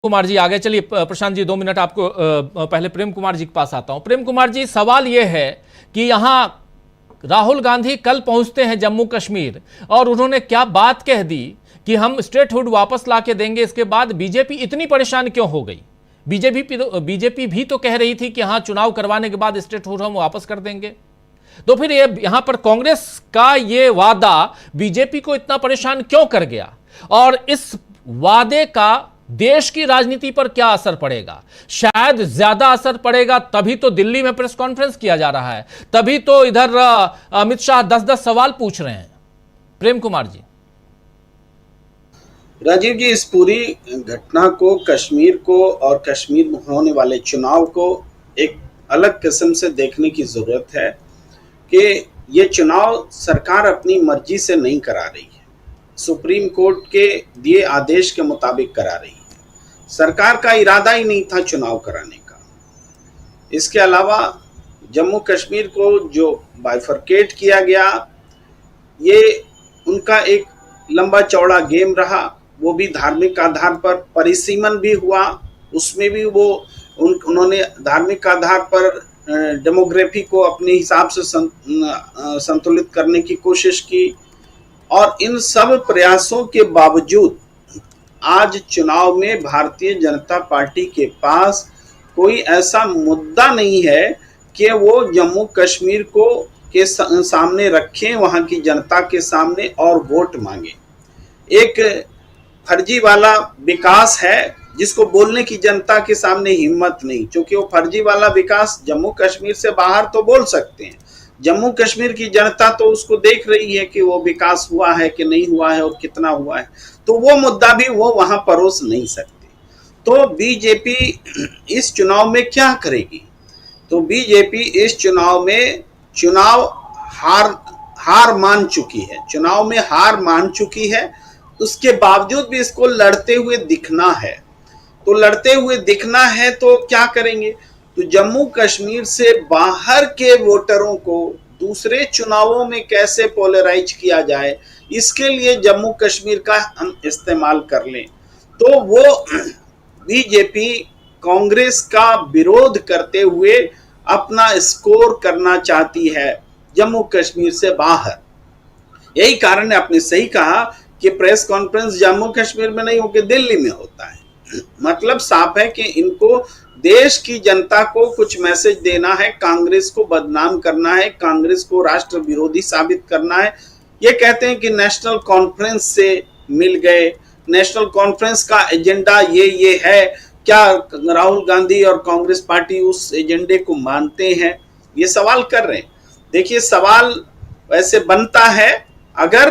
कुमार जी आगे चलिए। प्रशांत जी 2 मिनट आपको पहले प्रेम कुमार जी के पास आता हूं। प्रेम कुमार जी, सवाल यह है कि यहां राहुल गांधी कल पहुंचते हैं जम्मू कश्मीर और उन्होंने क्या बात कह दी कि हम स्टेटहुड वापस ला के देंगे। इसके बाद बीजेपी इतनी परेशान क्यों हो गई? बीजेपी भी तो कह रही थी कि हाँ, चुनाव करवाने के बाद स्टेटहुड हम वापस कर देंगे। तो फिर ये यहां पर कांग्रेस का ये वादा बीजेपी को इतना परेशान क्यों कर गया और इस वादे का देश की राजनीति पर क्या असर पड़ेगा? शायद ज्यादा असर पड़ेगा, तभी तो दिल्ली में प्रेस कॉन्फ्रेंस किया जा रहा है, तभी तो इधर अमित शाह 10-10 सवाल पूछ रहे हैं। प्रेम कुमार जी। राजीव जी, इस पूरी घटना को, कश्मीर को और कश्मीर में होने वाले चुनाव को एक अलग किस्म से देखने की जरूरत है कि ये चुनाव सरकार अपनी मर्जी से नहीं करा रही है, सुप्रीम कोर्ट के दिए आदेश के मुताबिक करा रही है। सरकार का इरादा ही नहीं था चुनाव कराने का। इसके अलावा जम्मू कश्मीर को जो बाइफरकेट किया गया, ये उनका एक लंबा चौड़ा गेम रहा। वो भी धार्मिक आधार पर परिसीमन भी हुआ, उसमें भी वो उन्होंने धार्मिक आधार पर डेमोग्राफी को अपने हिसाब से संतुलित करने की कोशिश की। और इन सब प्रयासों के बावजूद आज चुनाव में भारतीय जनता पार्टी के पास कोई ऐसा मुद्दा नहीं है कि वो जम्मू कश्मीर को के सामने रखें, वहां की जनता के सामने, और वोट मांगे। एक फर्जी वाला विकास है जिसको बोलने की जनता के सामने हिम्मत नहीं, क्योंकि वो फर्जी वाला विकास जम्मू कश्मीर से बाहर तो बोल सकते हैं, जम्मू कश्मीर की जनता तो उसको देख रही है कि वो विकास हुआ है कि नहीं हुआ है और कितना हुआ है, तो वो मुद्दा भी वो वहां परोस नहीं सकते। तो बीजेपी इस चुनाव में क्या करेगी? तो बीजेपी इस चुनाव में हार मान चुकी है, चुनाव में हार मान चुकी है। उसके बावजूद भी इसको लड़ते हुए दिखना है। तो लड़ते हुए दिखना है तो क्या करेंगे? तो जम्मू कश्मीर से बाहर के वोटरों को दूसरे चुनावों में कैसे पोलराइज किया जाए, इसके लिए जम्मू कश्मीर का हम इस्तेमाल कर लें। तो वो बीजेपी कांग्रेस का विरोध करते हुए अपना स्कोर करना चाहती है जम्मू कश्मीर से बाहर। यही कारण है, आपने सही कहा कि प्रेस कॉन्फ्रेंस जम्मू कश्मीर में नहीं होकर दिल्ली में होता है। मतलब साफ है कि इनको देश की जनता को कुछ मैसेज देना है, कांग्रेस को बदनाम करना है, कांग्रेस को राष्ट्र विरोधी साबित करना है। ये कहते हैं कि नेशनल कॉन्फ्रेंस से मिल गए, नेशनल कॉन्फ्रेंस का एजेंडा ये है। क्या राहुल गांधी और कांग्रेस पार्टी उस एजेंडे को मानते हैं? ये सवाल कर रहे हैं। देखिए, सवाल वैसे बनता है अगर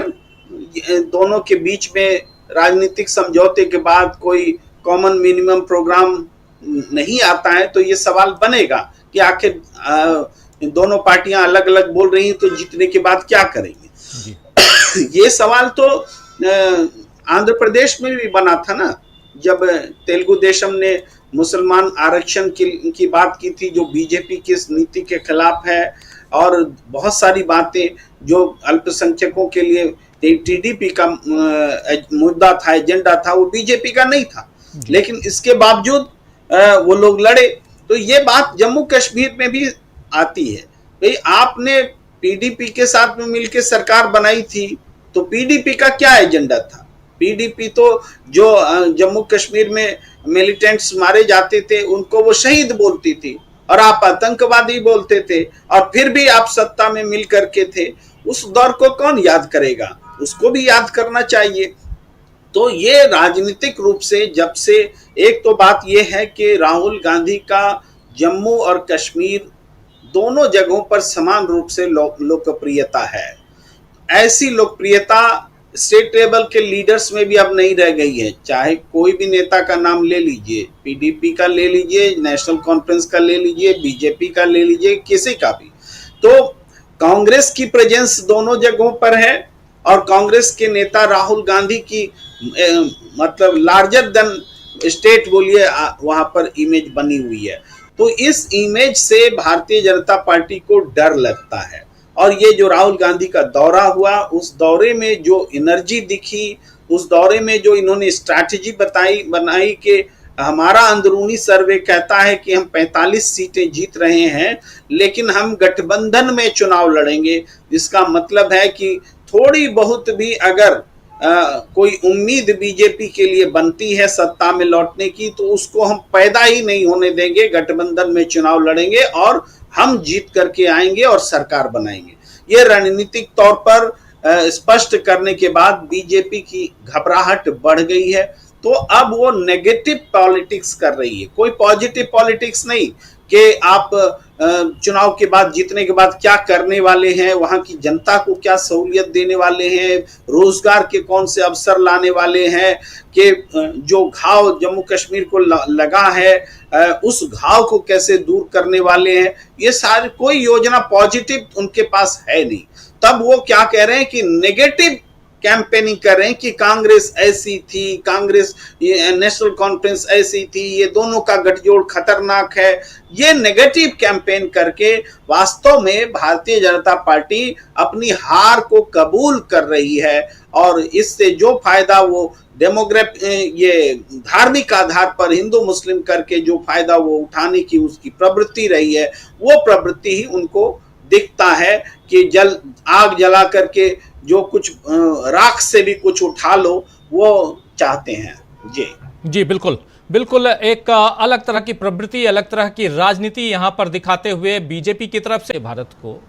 दोनों के बीच में राजनीतिक समझौते के बाद कोई कॉमन मिनिमम प्रोग्राम नहीं आता है, तो ये सवाल बनेगा कि आखिर दोनों पार्टियां अलग अलग बोल रही हैं, तो जीतने के बाद क्या करेंगे? ये सवाल तो आंध्र प्रदेश में भी बना था ना, जब तेलुगु देशम ने मुसलमान आरक्षण की बात की थी, जो बीजेपी की नीति के खिलाफ है, और बहुत सारी बातें जो अल्पसंख्यकों के लिए टीडीपी का मुद्दा था, एजेंडा था, वो बीजेपी का नहीं था, लेकिन इसके बावजूद वो लोग लड़े। तो ये बात जम्मू कश्मीर में भी आती है। भाई, आपने पीडीपी के साथ में मिलकर सरकार बनाई थी, तो पीडीपी का क्या एजेंडा था? पीडीपी तो जो जम्मू कश्मीर में मिलिटेंट्स मारे जाते थे उनको वो शहीद बोलती थी, और आप आतंकवादी बोलते थे, और फिर भी आप सत्ता में मिल करके थे। उस दौर को कौन याद करेगा? उसको भी याद करना चाहिए। तो ये राजनीतिक रूप से, जब से एक तो बात ये है कि राहुल गांधी का जम्मू और कश्मीर दोनों जगहों पर समान रूप से लोकप्रियता है। ऐसी लोकप्रियता स्टेट लेवल के लीडर्स में भी अब नहीं रह गई है। चाहे कोई भी नेता का नाम ले लीजिए, पीडीपी का ले लीजिए, नेशनल कॉन्फ्रेंस का ले लीजिए, बीजेपी का ले लीजिए, किसी का भी, तो कांग्रेस की प्रेजेंस दोनों जगहों पर है। और कांग्रेस के नेता राहुल गांधी की मतलब लार्जर देन स्टेट बोलिए, वहां पर इमेज बनी हुई है। तो इस इमेज से भारतीय जनता पार्टी को डर लगता है। और ये जो राहुल गांधी का दौरा हुआ, उस दौरे में जो एनर्जी दिखी, उस दौरे में जो इन्होंने स्ट्रैटेजी बनाई कि हमारा अंदरूनी सर्वे कहता है कि हम 45 सीटें जीत रहे हैं, लेकिन हम गठबंधन में चुनाव लड़ेंगे, जिसका मतलब है कि थोड़ी बहुत भी अगर कोई उम्मीद बीजेपी के लिए बनती है सत्ता में लौटने की, तो उसको हम पैदा ही नहीं होने देंगे। गठबंधन में चुनाव लड़ेंगे और हम जीत करके आएंगे और सरकार बनाएंगे। ये रणनीतिक तौर पर स्पष्ट करने के बाद बीजेपी की घबराहट बढ़ गई है। तो अब वो नेगेटिव पॉलिटिक्स कर रही है, कोई पॉजिटिव पॉलिटिक्स नहीं कि आप चुनाव के बाद, जीतने के बाद क्या करने वाले हैं, वहां की जनता को क्या सहूलियत देने वाले हैं, रोजगार के कौन से अवसर लाने वाले हैं, कि जो घाव जम्मू कश्मीर को लगा है उस घाव को कैसे दूर करने वाले हैं। ये सारी कोई योजना पॉजिटिव उनके पास है नहीं। तब वो क्या कह रहे हैं कि नेगेटिव कैंपेनिंग कर रहे हैं कि कांग्रेस ऐसी थी, कांग्रेस नेशनल कॉन्फ्रेंस ऐसी थी, ये दोनों का गठजोड़ खतरनाक है। ये नेगेटिव कैंपेन करके वास्तव में भारतीय जनता पार्टी अपनी हार को कबूल कर रही है, और इससे जो फायदा वो ये धार्मिक आधार पर हिंदू मुस्लिम करके जो फायदा वो उठाने की उसकी प्रवृत्ति रही है, वो प्रवृत्ति ही उनको दिखता है कि आग जला करके जो कुछ राख से भी कुछ उठा लो, वो चाहते हैं। जी बिल्कुल बिल्कुल, एक अलग तरह की प्रवृत्ति, अलग तरह की राजनीति यहाँ पर दिखाते हुए बीजेपी की तरफ से भारत को।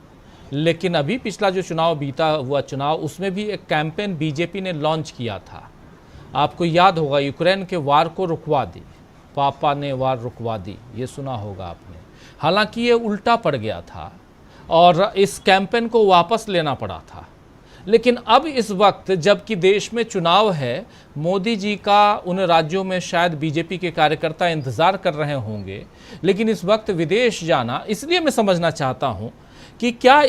लेकिन अभी पिछला जो चुनाव बीता हुआ चुनाव, उसमें भी एक कैंपेन बीजेपी ने लॉन्च किया था। आपको याद होगा, यूक्रेन के वार को रुकवा दी, पापा ने वार रुकवा दी, ये सुना होगा आपने। हालांकि ये उल्टा पड़ गया था और इस कैंपेन को वापस लेना पड़ा था। लेकिन अब इस वक्त जबकि देश में चुनाव है, मोदी जी का उन राज्यों में शायद बीजेपी के कार्यकर्ता इंतज़ार कर रहे होंगे, लेकिन इस वक्त विदेश जाना, इसलिए मैं समझना चाहता हूं कि क्या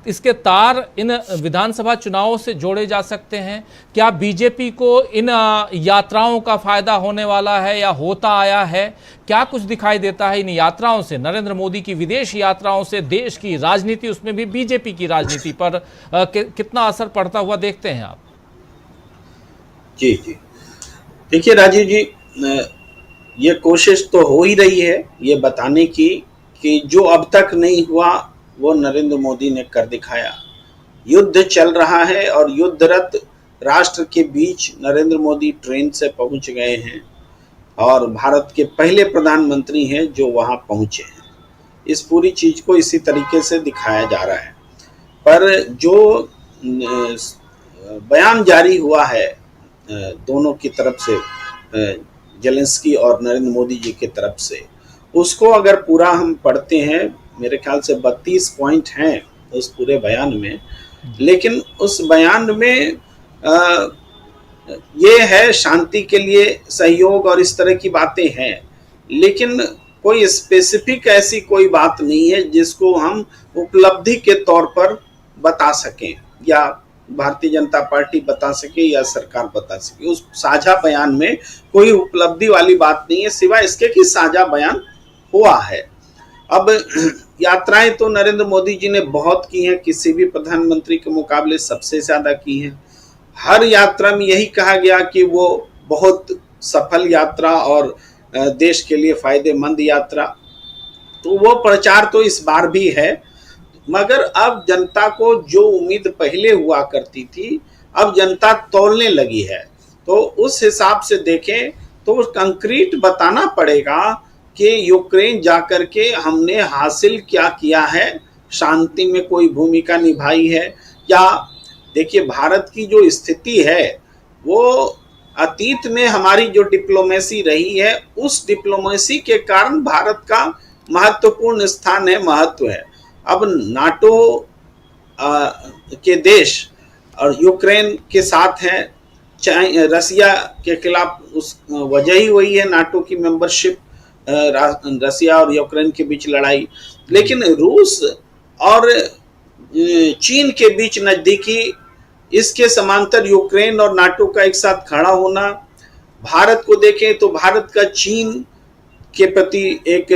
इसके तार इन विधानसभा चुनावों से जोड़े जा सकते हैं? क्या बीजेपी को इन यात्राओं का फायदा होने वाला है या होता आया है? क्या कुछ दिखाई देता है इन यात्राओं से, नरेंद्र मोदी की विदेश यात्राओं से देश की राजनीति, उसमें भी बीजेपी की राजनीति पर कितना असर पड़ता हुआ देखते हैं आप? जी देखिए राजीव जी, ये कोशिश तो हो ही रही है ये बताने की कि जो अब तक नहीं हुआ वो नरेंद्र मोदी ने कर दिखाया। युद्ध चल रहा है और युद्धरत राष्ट्र के बीच नरेंद्र मोदी ट्रेन से पहुंच गए हैं और भारत के पहले प्रधानमंत्री हैं जो वहां पहुंचे हैं। इस पूरी चीज को इसी तरीके से दिखाया जा रहा है। पर जो बयान जारी हुआ है दोनों की तरफ से, जेलेंस्की और नरेंद्र मोदी जी की तरफ से, उसको अगर पूरा हम पढ़ते हैं, मेरे ख्याल से 32 पॉइंट हैं उस पूरे बयान में। लेकिन उस बयान में ये है शांति के लिए सहयोग और इस तरह की बातें हैं, लेकिन कोई स्पेसिफिक ऐसी कोई बात नहीं है जिसको हम उपलब्धि के तौर पर बता सकें या भारतीय जनता पार्टी बता सके या सरकार बता सके। उस साझा बयान में कोई उपलब्धि वाली बात नहीं है, सिवाय इसके कि साझा बयान हुआ है। अब यात्राएं तो नरेंद्र मोदी जी ने बहुत की हैं, किसी भी प्रधानमंत्री के मुकाबले सबसे ज्यादा की हैं। हर यात्रा में यही कहा गया कि वो बहुत सफल यात्रा और देश के लिए फायदेमंद यात्रा, तो वो प्रचार तो इस बार भी है। मगर अब जनता को जो उम्मीद पहले हुआ करती थी, अब जनता तौलने लगी है। तो उस हिसाब से देखें तो कंक्रीट बताना पड़ेगा कि यूक्रेन जाकर के हमने हासिल क्या किया है, शांति में कोई भूमिका निभाई है या। देखिए, भारत की जो स्थिति है वो अतीत में हमारी जो डिप्लोमेसी रही है, उस डिप्लोमेसी के कारण भारत का महत्वपूर्ण स्थान है, महत्व है। अब नाटो के देश और यूक्रेन के साथ हैं, रसिया के खिलाफ उस वजह ही वही है नाटो की मेंबरशिप, रसिया और यूक्रेन के बीच लड़ाई। लेकिन रूस और चीन के बीच नजदीकी, इसके समांतर यूक्रेन और नाटो का एक साथ खड़ा होना। भारत को देखें तो भारत का चीन के प्रति एक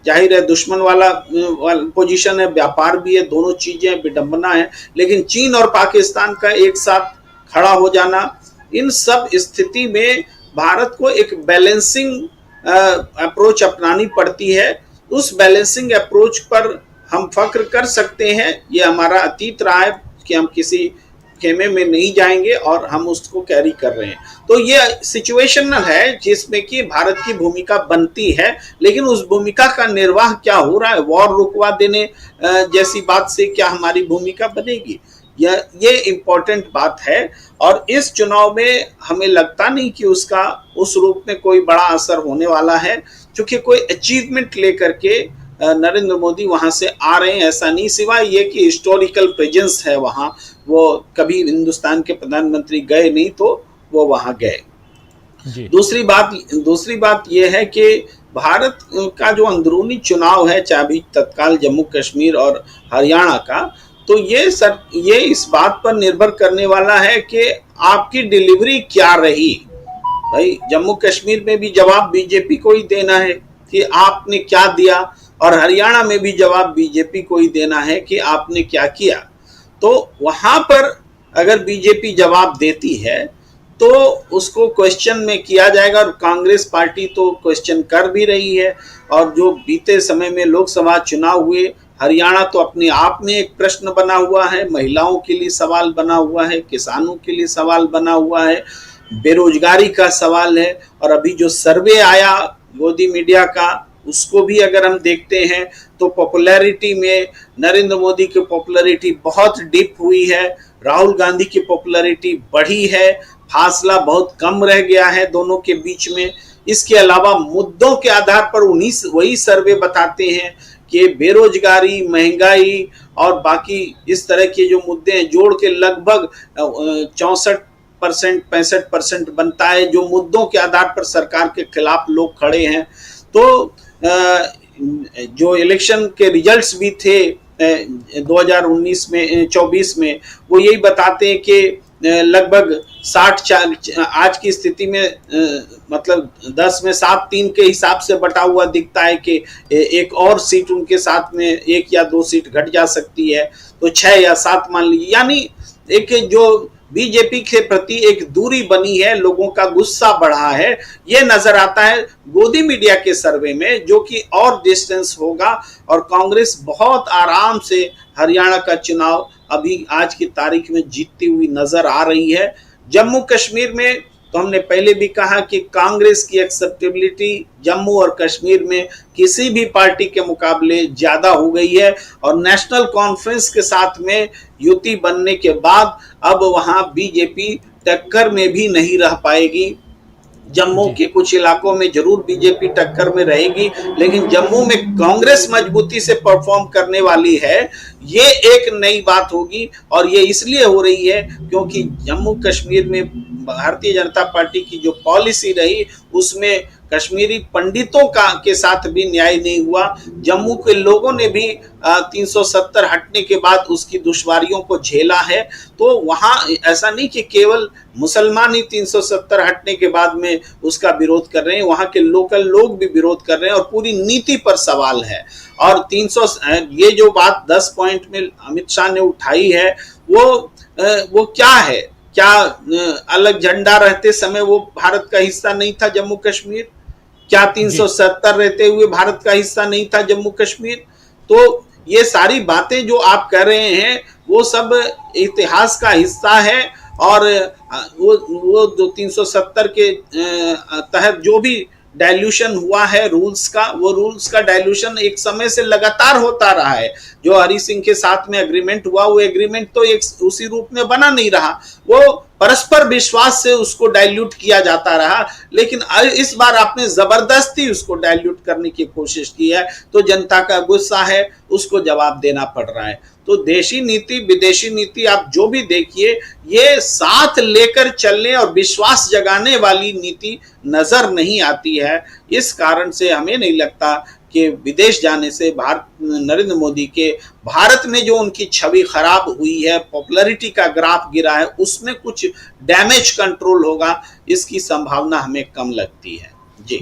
जाहिर है दुश्मन वाला पोजीशन है, व्यापार भी है, दोनों चीजें विडंबना है। लेकिन चीन और पाकिस्तान का एक साथ खड़ा हो जाना, इन सब स्थिति में भारत को एक बैलेंसिंग अप्रोच अपनानी पड़ती है। उस बैलेंसिंग अप्रोच पर हम फक्र कर सकते हैं। ये हमारा अतीत रहा है कि हम किसी खेमे में नहीं जाएंगे और हम उसको कैरी कर रहे हैं। तो ये सिचुएशनल है जिसमें कि भारत की भूमिका बनती है, लेकिन उस भूमिका का निर्वाह क्या हो रहा है, वॉर रुकवा देने जैसी बात से क्या हमारी भूमिका बनेगी, ये इम्पोर्टेंट बात है। और इस चुनाव में हमें लगता नहीं कि उसका उस रूप में कोई बड़ा असर होने वाला है, क्योंकि कोई अचीवमेंट लेकर के नरेंद्र मोदी वहां से आ रहे हैं ऐसा नहीं, सिवाय ये कि हिस्टोरिकल प्रेजेंस है वहां। वो कभी हिंदुस्तान के प्रधानमंत्री गए नहीं तो वो वहां गए। दूसरी बात यह है कि भारत का जो अंदरूनी चुनाव है, चाहे भी तत्काल जम्मू कश्मीर और हरियाणा का, तो ये इस बात पर निर्भर करने वाला है कि आपकी डिलीवरी क्या रही। भाई जम्मू कश्मीर में भी जवाब बीजेपी को ही देना है कि आपने क्या दिया, और हरियाणा में भी जवाब बीजेपी को ही देना है कि आपने क्या किया। तो वहां पर अगर बीजेपी जवाब देती है तो उसको क्वेश्चन में किया जाएगा, और कांग्रेस पार्टी तो क्वेश्चन कर भी रही है। और जो बीते समय में लोकसभा चुनाव हुए, हरियाणा तो अपने आप में एक प्रश्न बना हुआ है, महिलाओं के लिए सवाल बना हुआ है, किसानों के लिए सवाल बना हुआ है, बेरोजगारी का सवाल है। और अभी जो सर्वे आया गोदी मीडिया का, उसको भी अगर हम देखते हैं तो पॉपुलैरिटी में नरेंद्र मोदी की पॉपुलैरिटी बहुत डिप हुई है, राहुल गांधी की पॉपुलैरिटी बढ़ी है, फासला बहुत कम रह गया है दोनों के बीच में। इसके अलावा मुद्दों के आधार पर वही सर्वे बताते हैं कि बेरोजगारी, महंगाई और बाकी इस तरह के जो मुद्दे हैं जोड़ के लगभग 64% 65% बनता है, जो मुद्दों के आधार पर सरकार के खिलाफ लोग खड़े हैं। तो जो इलेक्शन के रिजल्ट्स भी थे 2019 में 24 में, वो यही बताते हैं कि लगभग 60 आज की स्थिति में मतलब 10 में 7-3 के हिसाब से बटा हुआ दिखता है कि एक और सीट उनके साथ में 1 या 2 सीट घट जा सकती है, तो 6 या 7 मान लीजिए। यानी एक जो बीजेपी के प्रति एक दूरी बनी है, लोगों का गुस्सा बढ़ा है, ये नजर आता है गोदी मीडिया के सर्वे में, जो कि और डिस्टेंस होगा। और कांग्रेस बहुत आराम से हरियाणा का चुनाव अभी आज की तारीख में जीतती हुई नजर आ रही है। जम्मू कश्मीर में तो हमने पहले भी कहा कि कांग्रेस की एक्सेप्टेबिलिटी जम्मू और कश्मीर में किसी भी पार्टी के मुकाबले ज्यादा हो गई है, और नेशनल कॉन्फ्रेंस के साथ में युति बनने के बाद अब वहां बीजेपी टक्कर में भी नहीं रह पाएगी। जम्मू के कुछ इलाकों में जरूर बीजेपी टक्कर में रहेगी, लेकिन जम्मू में कांग्रेस मजबूती से परफॉर्म करने वाली है, ये एक नई बात होगी। और ये इसलिए हो रही है क्योंकि जम्मू कश्मीर में भारतीय जनता पार्टी की जो पॉलिसी रही, उसमें कश्मीरी पंडितों के साथ भी न्याय नहीं हुआ। जम्मू के लोगों ने भी 370 हटने के बाद उसकी दुश्वारियों को झेला है। तो वहां ऐसा नहीं कि केवल मुसलमान ही 370 हटने के बाद में उसका विरोध कर रहे हैं, वहां के लोकल लोग भी विरोध कर रहे हैं, और पूरी नीति पर सवाल है। और 300 ये जो बात 10 पॉइंट में अमित शाह ने उठाई है, वो क्या है? क्या अलग झंडा रहते समय वो भारत का हिस्सा नहीं था जम्मू कश्मीर? क्या 370 रहते हुए भारत का हिस्सा नहीं था जम्मू कश्मीर? तो ये सारी बातें जो आप कर रहे हैं वो सब इतिहास का हिस्सा है। और वो जो 370 के तहत जो भी डाइल्यूशन हुआ है रूल्स का, वो रूल्स का डाइल्यूशन एक समय से लगातार होता रहा है। जो हरि सिंह के साथ में एग्रीमेंट हुआ, वो एग्रीमेंट तो एक उसी रूप में बना नहीं रहा, वो परस्पर विश्वास से उसको डाइल्यूट किया जाता रहा। लेकिन इस बार आपने जबरदस्ती उसको डाइल्यूट करने की कोशिश की है, तो जनता का गुस्सा है, उसको जवाब देना पड़ रहा है। तो देशी नीति विदेशी नीति आप जो भी देखिए, ये साथ लेकर चलने और विश्वास जगाने वाली नीति नजर नहीं आती है। इस कारण से हमें नहीं लगता कि विदेश जाने से नरेंद्र मोदी के भारत में जो उनकी छवि खराब हुई है, पॉपुलैरिटी का ग्राफ गिरा है, उसमें कुछ डैमेज कंट्रोल होगा, इसकी संभावना हमें कम लगती है। जी।